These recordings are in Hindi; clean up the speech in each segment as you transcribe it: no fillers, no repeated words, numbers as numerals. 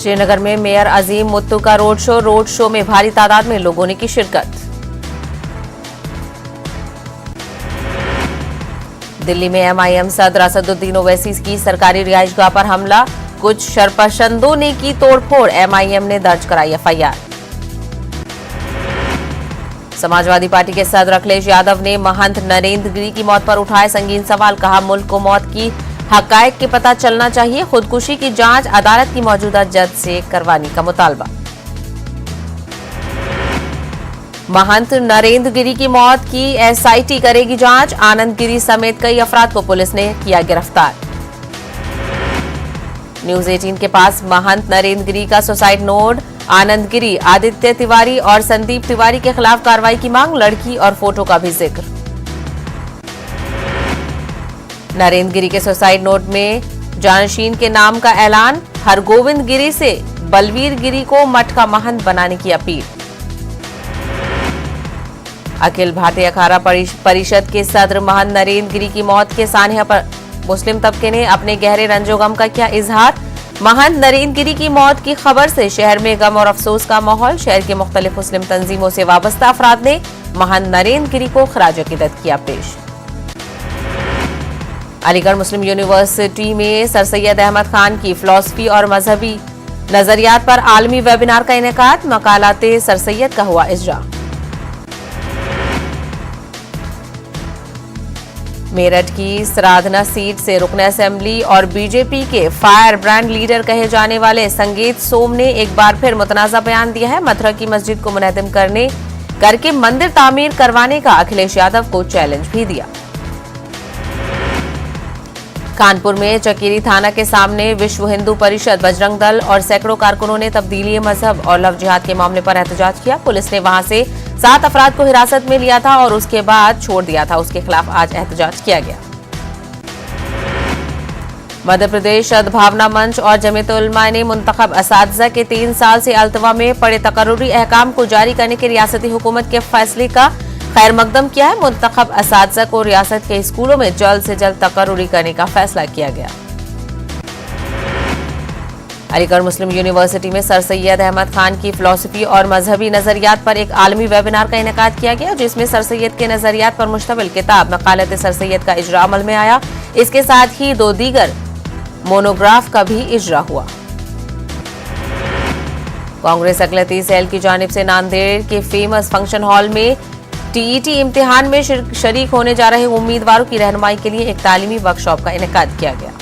श्रीनगर में मेयर अजीम मुत्तू का रोड शो में भारी तादाद में लोगों ने की शिरकत। दिल्ली में एमआईएम सदर असदुद्दीन ओवैसी की सरकारी रिहाइशगाह पर हमला, कुछ शरपसंदों ने की तोड़फोड़, एमआईएम ने दर्ज कराई एफआईआर। समाजवादी पार्टी के सदर अखिलेश यादव ने महंत नरेंद्र गिरी की मौत पर उठाए संगीन सवाल, कहा मुल्क को मौत की हकायक के पता चलना चाहिए, खुदकुशी की जांच अदालत की मौजूदा जज से करवाने का मुतालबा। महंत नरेंद्र गिरी की मौत की एसआईटी करेगी जांच, आनंद गिरी समेत कई अफराद को पुलिस ने किया गिरफ्तार। न्यूज 18 के पास महंत नरेंद्र गिरी का सुसाइड नोट, आनंद गिरी, आदित्य तिवारी और संदीप तिवारी के खिलाफ कार्रवाई की मांग, लड़की और फोटो का भी जिक्र। नरेंद्र गिरी के सुसाइड नोट में जानशीन के नाम का ऐलान, हरगोविंद गिरी से बलवीर गिरी को मठ का महंत बनाने की अपील। अखिल भारतीय अखाड़ा परिषद के सदर महंत नरेंद्र गिरी की मौत के सानहे पर मुस्लिम तबके ने अपने गहरे रंजोगम का किया इजहार। महंत नरेंद्र गिरी की मौत की खबर से शहर में गम और अफसोस का माहौल, शहर के मुख्तलिफ मुस्लिम तंजीमों से वाबस्ता अफराद ने महंत नरेंद्र गिरी को खराज अकीदत किया पेश। अलीगढ़ मुस्लिम यूनिवर्सिटी में सर सैयद अहमद खान की फिलॉसफी और मजहबी नजरियात पर आलमी वेबिनार का इनेकाद, मकालाते सर सैयद का हुआ इजरा। मेरठ की सराधना सीट से रुकन असेंबली और बीजेपी के फायर ब्रांड लीडर कहे जाने वाले संगीत सोम ने एक बार फिर मुतनाज़ा बयान दिया है। मथुरा की मस्जिद को मुनहदम करके मंदिर तामीर करवाने का अखिलेश यादव को चैलेंज भी दिया। कानपुर में चकेरी थाना के सामने विश्व हिंदू परिषद, बजरंग दल और सैकड़ों कारकुनों ने तब्दीली मजहब और लव जिहाद के मामले पर एहतजाज किया। पुलिस ने वहां से 7 अफराद को हिरासत में लिया था और उसके बाद छोड़ दिया था। उसके खिलाफ आज एहतजाज किया गया। मध्य प्रदेश सद्भावना मंच और जमीयत उलमा ने मुंतखब असातिज़ा के 3 साल से अल्तवा में पड़े तकर्रुरी अहकाम को जारी करने के रियासती हुकूमत के फैसले का खैर मकदम किया है। मुंतखब असातिज़ा को रियासत के स्कूलों में जल्द से जल्द तकर्रुरी करने का फैसला किया गया। अलीगढ़ मुस्लिम यूनिवर्सिटी में सर सैयद अहमद खान की फिलॉसफी और मजहबी नजरियात पर एक आलमी वेबिनार का इनेकाद किया गया, जिसमें सर सैयद के नजरियात पर मुश्तमिल किताब मकालत सर सैयद का इजरा अमल में आया। इसके साथ ही 2 दीगर मोनोग्राफ का भी इजरा हुआ। कांग्रेस अकलियती सेल की जानिब से नांदेड़ के फेमस फंक्शन हॉल में टीईटी इम्तिहान में शरीक होने जा रहे उम्मीदवारों की रहनुमाई के लिए एक तालीमी वर्कशॉप का इनेकाद किया गया।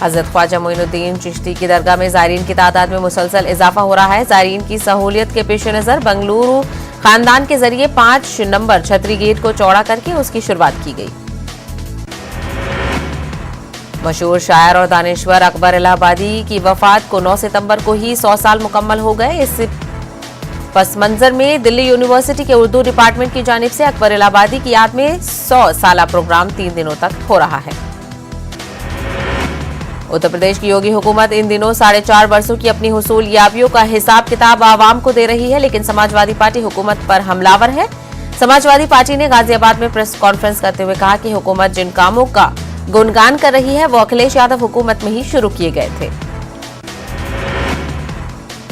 हजरत ख्वाजा मोइनुद्दीन चिश्ती की दरगाह में ज़ायरीन की तादाद में मुसलसल इजाफा हो रहा है। ज़ायरीन की सहूलियत के पेश नज़र बंगलुरु खानदान के जरिए 5 नंबर छतरी गेट को चौड़ा करके उसकी शुरुआत की गई। मशहूर शायर और दानिश्वर अकबर इलाहाबादी की वफात को 9 सितंबर को ही 100 साल मुकम्मल हो गए। इस पस मंजर में दिल्ली यूनिवर्सिटी के उर्दू डिपार्टमेंट की जानिब से अकबर इलाहाबादी की याद में 100 साला प्रोग्राम 3 दिनों तक हो रहा है। उत्तर प्रदेश की योगी हुकूमत इन दिनों 4.5 वर्षों की अपनी हुसूल याबियों का हिसाब किताब आवाम को दे रही है, लेकिन समाजवादी पार्टी हुकूमत पर हमलावर है। समाजवादी पार्टी ने गाजियाबाद में प्रेस कॉन्फ्रेंस करते हुए कहा कि हुकूमत जिन कामों का गुणगान कर रही है वो अखिलेश यादव हुकूमत में ही शुरू किए गए थे।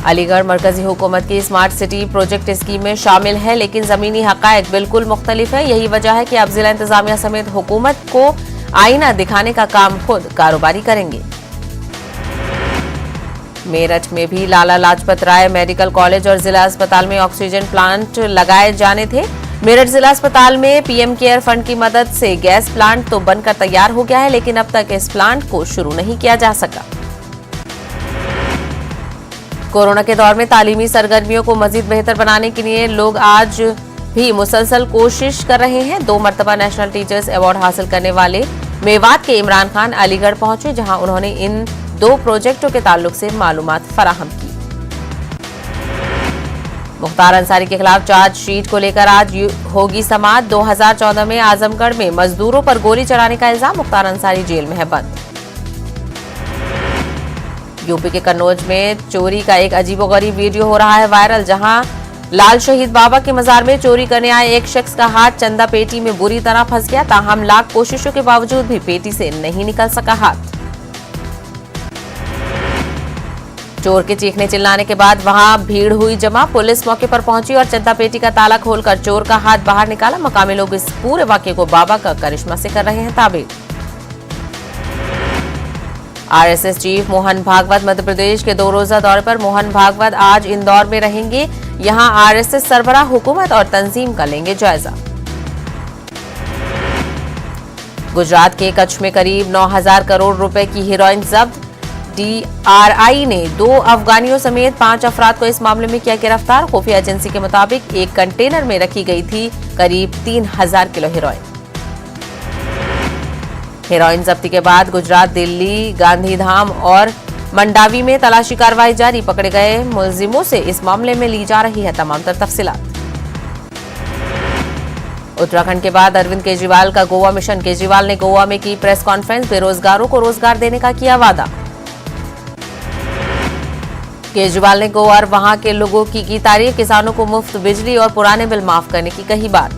अलीगढ़ मरकजी हुकूमत की स्मार्ट सिटी प्रोजेक्ट स्कीम में शामिल है, लेकिन जमीनी हकायक बिल्कुल मुख्तलिफ है। यही वजह है कि अब जिला इंतजामिया समेत हुकूमत को आईना दिखाने का काम खुद कारोबारी करेंगे। मेरठ में भी लाला लाजपत राय मेडिकल कॉलेज और जिला अस्पताल में ऑक्सीजन प्लांट लगाए जाने थे। मेरठ जिला अस्पताल में पीएम केयर फंड की मदद से गैस प्लांट तो बनकर तैयार हो गया है, लेकिन अब तक इस प्लांट को शुरू नहीं किया जा सका। कोरोना के दौर में तालीमी सरगर्मियों को मजीद बेहतर बनाने के लिए लोग आज भी मुसलसल कोशिश कर रहे हैं। 2 मरतबा नेशनल टीचर्स अवार्ड हासिल करने वाले मेवात के इमरान खान अलीगढ़ पहुंचे, जहां उन्होंने इन 2 प्रोजेक्टों के ताल्लुक से मालूमात फराहम की। मुख्तार अंसारी के खिलाफ चार्जशीट को लेकर आज होगी समाअत। 2014 में आजमगढ़ में मजदूरों पर गोली चलाने का इल्जाम, मुख्तार अंसारी जेल में है बंद। यूपी के कन्नौज में चोरी का एक अजीबोगरीब वीडियो हो रहा है वायरल, जहां लाल शहीद बाबा के मजार में चोरी करने आए एक शख्स का हाथ चंदा पेटी में बुरी तरह फंस गया। ताहम लाख कोशिशों के बावजूद भी पेटी से नहीं निकल सका हाथ। चोर के चीखने चिल्लाने के बाद वहां भीड़ हुई जमा। पुलिस मौके पर पहुंची और चंदा पेटी का ताला खोलकर चोर का हाथ बाहर निकाला। मकामी लोग इस पूरे वाकये को बाबा का करिश्मा से कर रहे हैं ताबीर। आरएसएस चीफ मोहन भागवत मध्य प्रदेश के 2 रोजा दौरे पर। मोहन भागवत आज इंदौर में रहेंगे। यहां आरएसएस सरबराह हुकूमत और तंजीम का लेंगे जायजा। गुजरात के कच्छ में करीब 9,000 करोड़ रुपए की हेरोइन जब्त। डीआरआई ने 2 अफगानियों समेत 5 अफराद को इस मामले में किया गिरफ्तार। खुफिया एजेंसी के मुताबिक एक कंटेनर में रखी गई थी करीब 3,000 किलो हेरोइन। हेरोइन जब्ती के बाद गुजरात, दिल्ली, गांधीधाम और मंडावी में तलाशी कार्रवाई जारी। पकड़े गए मुलजिमों से इस मामले में ली जा रही है तमाम तर तफसीलात। उत्तराखंड के बाद अरविंद केजरीवाल का गोवा मिशन। केजरीवाल ने गोवा में की प्रेस कॉन्फ्रेंस। बेरोजगारों को रोजगार देने का किया वादा। केजरीवाल ने गोवा और वहां के लोगों की तारीफ। किसानों को मुफ्त बिजली और पुराने बिल माफ करने की कही बात।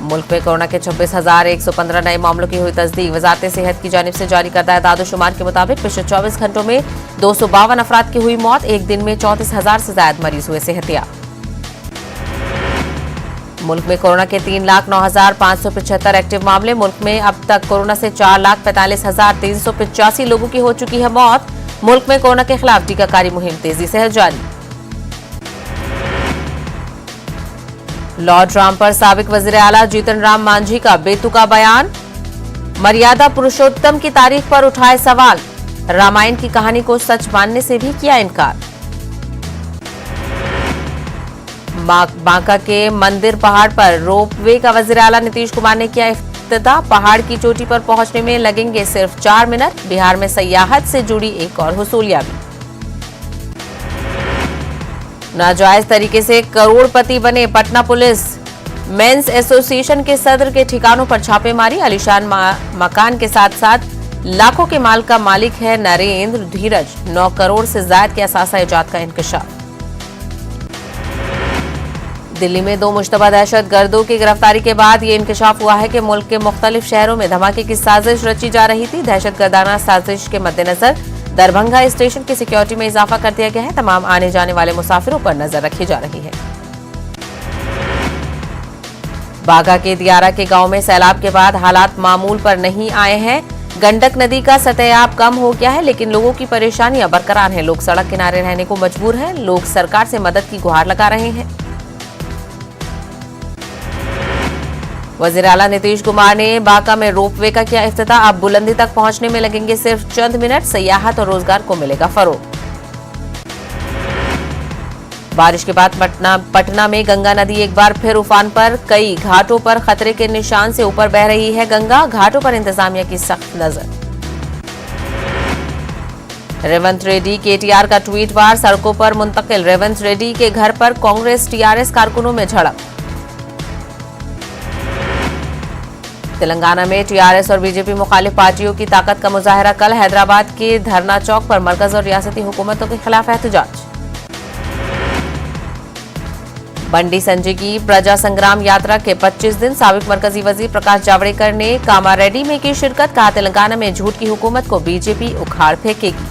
मुल्क में कोरोना के 26,115 नए मामलों की हुई तस्दीक। वजारत सेहत की जानिब से जारी करदा दादोशुमार के मुताबिक पिछले 24 घंटों में 252 अफराद की हुई मौत। एक दिन में 34,000 से ज्यादा मरीज हुए सेहतियाब। मुल्क में कोरोना के 3,09,575 एक्टिव मामले। मुल्क में अब तक कोरोना से 4,45,385 लोगों की हो चुकी है मौत। मुल्क में कोरोना के खिलाफ टीकाकारी मुहिम तेजी से है जारी। लॉर्ड राम पर साबिक वजीर आला जीतन राम मांझी का बेतुका बयान। मर्यादा पुरुषोत्तम की तारीख पर उठाए सवाल। रामायण की कहानी को सच मानने से भी किया इनकार। बांका के मंदिर पहाड़ पर रोपवे का वजीर आला नीतीश कुमार ने किया इफ्तिताह। पहाड़ की चोटी पर पहुंचने में लगेंगे सिर्फ 4 मिनट। बिहार में सयाहत से जुड़ी एक और हुसूलियाबी। नाजायज तरीके से करोड़पति बने पटना पुलिस। मेंस एसोसिएशन के सदर के ठिकानों पर छापेमारी। आलीशान मकान के साथ साथ लाखों के माल का मालिक है नरेंद्र धीरज। 9 करोड़ से ज्यादा के असासा इजाद का इंकशाफ। दिल्ली में 2 मुश्तबा दहशतगर्दों की गिरफ्तारी के बाद ये इंकशाफ हुआ है कि मुल्क के मुख्तलिफ शहरों में धमाके की साजिश रची जा रही थी। दहशतगर्दाना साजिश के मद्देनजर दरभंगा स्टेशन की सिक्योरिटी में इजाफा कर दिया गया है। तमाम आने जाने वाले मुसाफिरों पर नजर रखी जा रही है। बाघा के दियारा के गांव में सैलाब के बाद हालात मामूल पर नहीं आए हैं। गंडक नदी का सतह कम हो गया है, लेकिन लोगों की परेशानियां बरकरार हैं। लोग सड़क किनारे रहने को मजबूर हैं। लोग सरकार से मदद की गुहार लगा रहे हैं। वजीर आला नीतीश कुमार ने बांका में रोपवे का किया इफ्तिताह। अब बुलंदी तक पहुंचने में लगेंगे सिर्फ चंद मिनट। सयाहत और रोजगार को मिलेगा फरोग। बारिश के बाद पटना में गंगा नदी एक बार फिर उफान पर। कई घाटों पर खतरे के निशान से ऊपर बह रही है गंगा। घाटों पर इंतजामिया की सख्त नजर। रेवंत रेड्डी केटीआर का ट्वीट वार सड़कों पर मुंतकिल। रेवंत रेड्डी के घर पर कांग्रेस टीआरएस कारकुनों में झड़प। तेलंगाना में टीआरएस और बीजेपी मुखालिफ पार्टियों की ताकत का मुजाहरा कल। हैदराबाद के धरना चौक पर मरकज और रियासती हुकूमतों के खिलाफ एहतजाज। बंडी संजय की प्रजा संग्राम यात्रा के 25 दिन। साबिक मरकजी वजीर प्रकाश जावड़ेकर ने कामारेड्डी में की शिरकत। कहा तेलंगाना में झूठ की हुकूमत को बीजेपी उखाड़ फेंकेगी।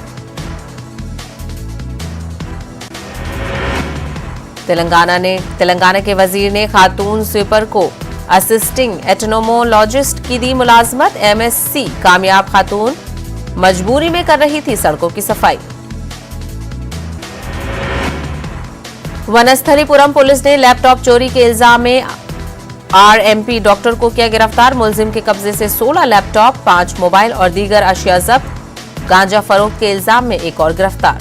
तेलंगाना के वजीर ने खातून स्वीपर को असिस्टिंग एटनोमोलॉजिस्ट की दी मुलाजमत। एमएससी कामयाब खातून मजबूरी में कर रही थी सड़कों की सफाई। वनस्थलीपुरम पुलिस ने लैपटॉप चोरी के इल्जाम में आरएमपी डॉक्टर को किया गिरफ्तार। मुलजिम के कब्जे से 16 लैपटॉप, 5 मोबाइल और दीगर अशिया जब्त। गांजा फरोख्त के इल्जाम में एक और गिरफ्तार।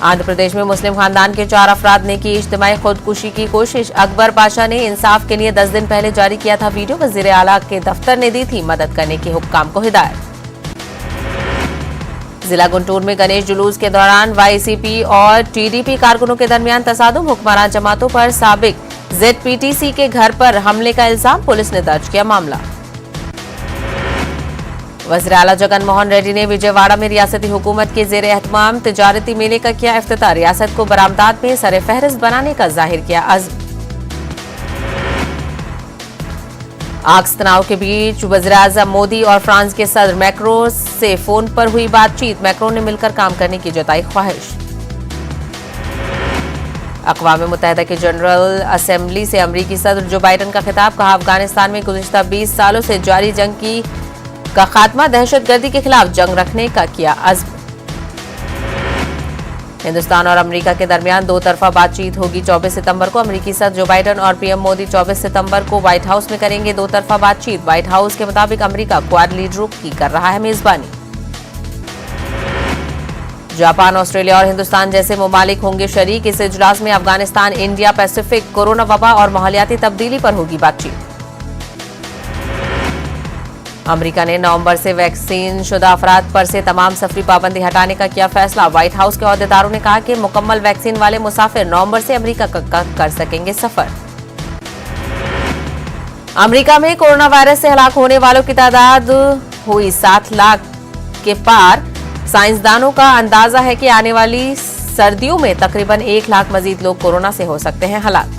आंध्र प्रदेश में मुस्लिम खानदान के 4 अफराद ने की इज्तिमाई खुदकुशी की कोशिश। अकबर पाशा ने इंसाफ के लिए 10 दिन पहले जारी किया था वीडियो। वजीर आला के दफ्तर ने दी थी मदद करने की हुक्काम को हिदायत। जिला गुंटूर में गणेश जुलूस के दौरान वाईसीपी और टीडीपी कारकुनों के दरमियान तसादुम। हुक्मरान जमातों पर साबिक जेडपीटीसी के घर पर हमले का इल्जाम। पुलिस ने दर्ज किया मामला। वज़ीर आला जगन मोहन रेड्डी ने विजयवाड़ा में रियासती हुकूमत के जेर एहतमाम तिजारती मेले का किया इफ्तिताह। रियासत को बरामदात में सरे फहरिस्त बनाने का जाहिर किया अज़्म। आक्स तनाव के बीच वज़ीर-ए-आज़म मोदी और फ्रांस के सदर मैक्रो से फोन पर हुई बातचीत। मैक्रो ने मिलकर काम करने की जताई ख्वाहिश। अक़वाम मुत्तहिदा के जनरल असेंबली से अमरीकी सदर जो बाइडन का खिताब। कहा, अफगानिस्तान में गुज़िश्ता 20 सालों से जारी जंग का खात्मा, दहशतगर्दी के खिलाफ जंग रखने का किया अज़्म। हिंदुस्तान और अमेरिका के दरमियान दो तरफा बातचीत होगी 24 सितंबर को। अमेरिकी सदर जो बाइडन और पीएम मोदी 24 सितंबर को व्हाइट हाउस में करेंगे दो तरफा बातचीत। व्हाइट हाउस के मुताबिक अमेरिका क्वाड लीडरों की कर रहा है मेजबानी। जापान, ऑस्ट्रेलिया और हिंदुस्तान जैसे ममालिक होंगे शरीक। इस इजलास में अफगानिस्तान, इंडिया पैसिफिक, कोरोना वबा और माहौलियाती तब्दीली पर होगी बातचीत। अमेरिका ने नवंबर से वैक्सीन शुदा अफराद पर से तमाम सफरी पाबंदी हटाने का किया फैसला। व्हाइट हाउस के अहदेदारों ने कहा कि मुकम्मल वैक्सीन वाले मुसाफिर नवंबर से अमेरिका का कर सकेंगे सफर। अमेरिका में कोरोना वायरस से हलाक होने वालों की तादाद हुई 7 लाख के पार। साइंसदानों का अंदाजा है कि आने वाली सर्दियों में तकरीबन 1 लाख मजीद लोग कोरोना से हो सकते हैं हलाक।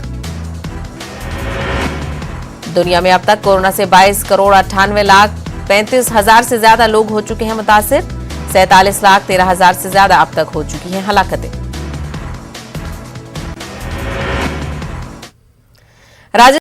दुनिया में अब तक कोरोना से 22 करोड़ 98 लाख 35 हजार से ज्यादा लोग हो चुके हैं मुतासिर। 47 लाख 13 हजार से ज्यादा अब तक हो चुकी हैं हलाकतें।